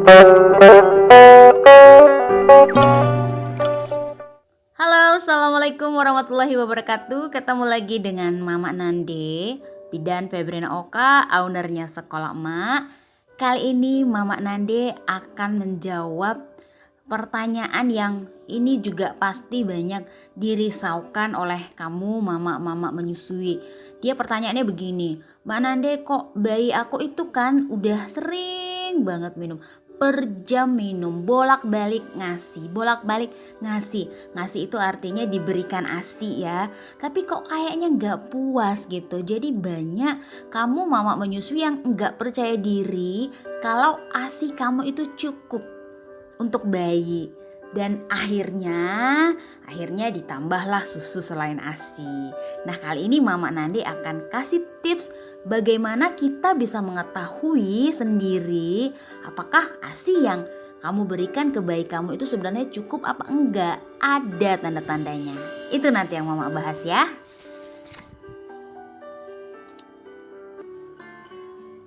Halo, assalamualaikum warahmatullahi wabarakatuh. Ketemu lagi dengan Mama Nande, bidan Febriana Oka, ownernya Sekolah Emak. Kali ini Mama Nande akan menjawab pertanyaan yang ini juga pasti banyak dirisaukan oleh kamu mama-mama menyusui. Dia pertanyaannya begini, Mbak Nande, kok bayi aku itu kan udah sering banget minum, per jam minum, bolak-balik ngasih. Ngasih itu artinya diberikan ASI ya. Tapi kok kayaknya nggak puas gitu. Jadi banyak kamu mama menyusui yang nggak percaya diri kalau ASI kamu itu cukup untuk bayi. Dan akhirnya ditambahlah susu selain ASI. Nah, kali ini Mama Nandi akan kasih tips bagaimana kita bisa mengetahui sendiri apakah ASI yang kamu berikan ke bayi kamu itu sebenarnya cukup apa enggak. Ada tanda-tandanya. Itu nanti yang Mama bahas ya.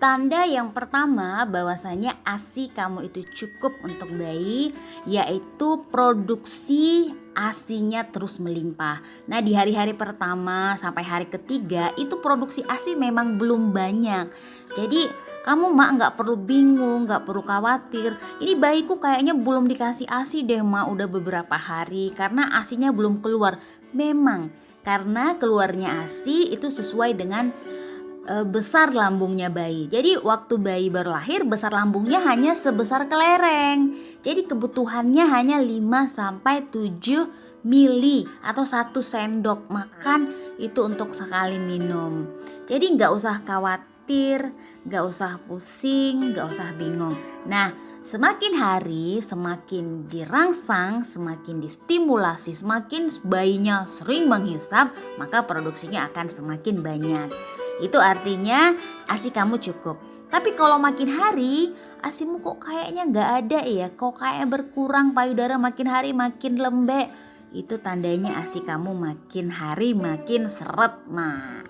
Tanda yang pertama bahwasanya ASI kamu itu cukup untuk bayi, yaitu produksi ASINya terus melimpah. Nah, di hari-hari pertama sampai hari ketiga itu produksi ASI memang belum banyak. Jadi kamu nggak perlu bingung, nggak perlu khawatir. Ini bayiku kayaknya belum dikasih ASI deh udah beberapa hari karena ASINya belum keluar. Memang karena keluarnya ASI itu sesuai dengan besar lambungnya bayi. Jadi waktu bayi baru lahir besar lambungnya hanya sebesar kelereng. Jadi kebutuhannya hanya 5-7 mili atau 1 sendok makan itu untuk sekali minum. Jadi nggak usah khawatir, nggak usah pusing, nggak usah bingung. Nah, semakin hari semakin dirangsang, semakin distimulasi, semakin bayinya sering menghisap, maka produksinya akan semakin banyak. Itu artinya ASI kamu cukup. Tapi kalau makin hari ASImu kok kayaknya gak ada ya, kok kayak berkurang, payudara makin hari makin lembek, itu tandanya ASI kamu makin hari makin seret. Nah,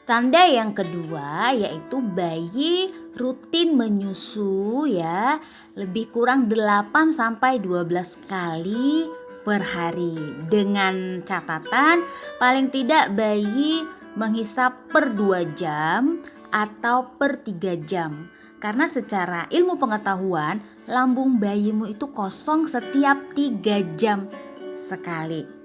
tanda yang kedua yaitu bayi rutin menyusu ya, lebih kurang 8-12 kali per hari, dengan catatan paling tidak bayi menghisap per 2 jam atau per 3 jam. Karena secara ilmu pengetahuan lambung bayimu itu kosong setiap 3 jam sekali.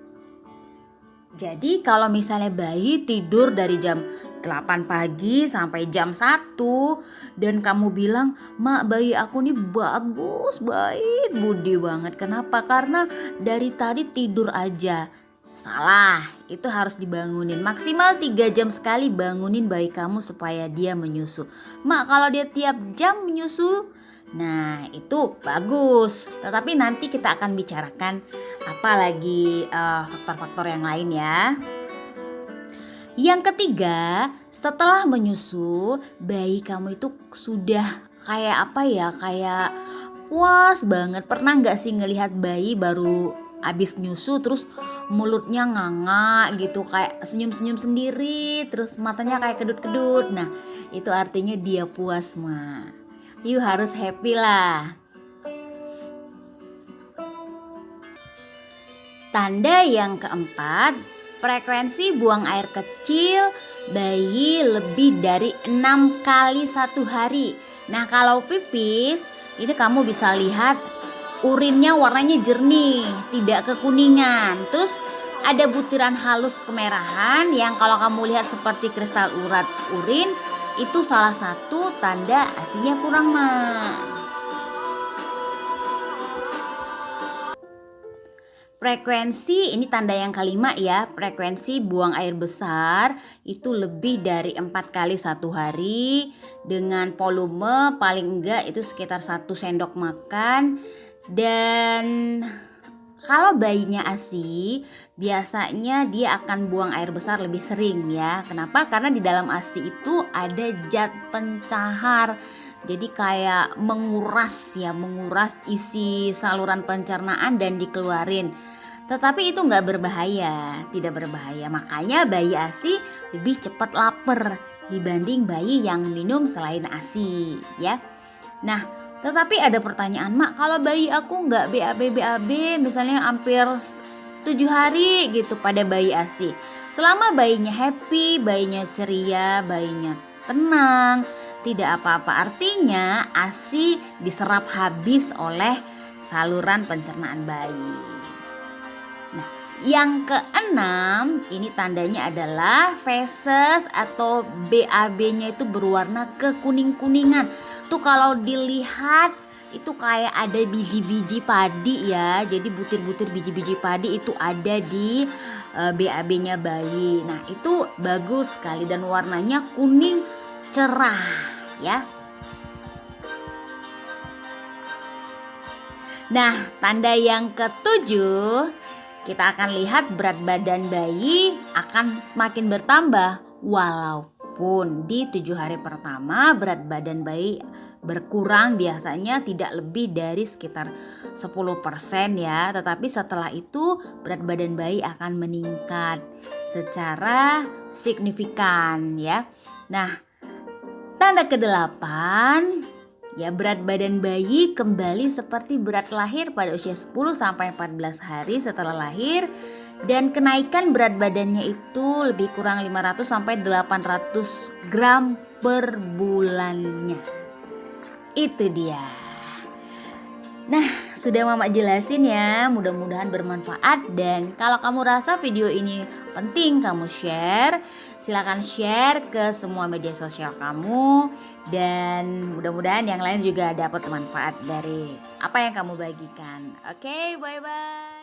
Jadi kalau misalnya bayi tidur dari jam 8 pagi sampai jam 1 dan kamu bilang, "Mak, bayi aku nih bagus, baik, budi banget." Kenapa? Karena dari tadi tidur aja. Salah, itu harus dibangunin. Maksimal 3 jam sekali bangunin bayi kamu supaya dia menyusu. "Mak, kalau dia tiap jam menyusu," nah itu bagus. Tetapi nanti kita akan bicarakan apalagi faktor-faktor yang lain ya. Yang ketiga, setelah menyusu, bayi kamu itu sudah kayak apa ya, kayak puas banget. Pernah gak sih ngelihat bayi baru abis nyusu terus mulutnya nganga gitu, kayak senyum-senyum sendiri, terus matanya kayak kedut-kedut. Nah, itu artinya dia puas, Ma. You harus happy lah. Tanda yang keempat, frekuensi buang air kecil bayi lebih dari 6 kali 1 hari. Nah, kalau pipis ini kamu bisa lihat urinnya warnanya jernih, tidak kekuningan. Terus ada butiran halus kemerahan yang kalau kamu lihat seperti kristal urat urin, itu salah satu tanda ASINya kurang, Mak. Frekuensi ini tanda yang kelima ya, frekuensi buang air besar itu lebih dari 4 kali 1 hari dengan volume paling enggak itu sekitar 1 sendok makan. Dan kalau bayinya ASI biasanya dia akan buang air besar lebih sering ya. Kenapa? Karena di dalam ASI itu ada zat pencahar. Jadi kayak menguras isi saluran pencernaan dan dikeluarin. Tetapi itu nggak berbahaya, tidak berbahaya. Makanya bayi ASI lebih cepat lapar. dibanding bayi yang minum selain ASI ya. Nah, tetapi ada pertanyaan, Mak, kalau bayi aku nggak BAB misalnya hampir 7 hari gitu pada bayi ASI. Selama bayinya happy, bayinya ceria, bayinya tenang, tidak apa-apa, artinya ASI diserap habis oleh saluran pencernaan bayi. Nah, yang keenam ini tandanya adalah feses atau BAB-nya itu berwarna kekuning-kuningan. Tuh kalau dilihat itu kayak ada biji-biji padi ya. Jadi butir-butir biji-biji padi itu ada di BAB-nya bayi. Nah, itu bagus sekali dan warnanya kuning cerah ya. Nah, tanda yang ketujuh, kita akan lihat berat badan bayi akan semakin bertambah. Walaupun di 7 hari pertama berat badan bayi berkurang biasanya tidak lebih dari sekitar 10% ya. Tetapi setelah itu berat badan bayi akan meningkat secara signifikan ya. Nah, tanda ke-8 ya, berat badan bayi kembali seperti berat lahir pada usia 10 sampai 14 hari setelah lahir, dan kenaikan berat badannya itu lebih kurang 500 sampai 800 gram per bulannya. Itu dia. Nah, sudah Mama jelasin ya, mudah-mudahan bermanfaat. Dan kalau kamu rasa video ini penting kamu share, silakan share ke semua media sosial kamu. Dan mudah-mudahan yang lain juga dapat manfaat dari apa yang kamu bagikan. Oke, bye-bye.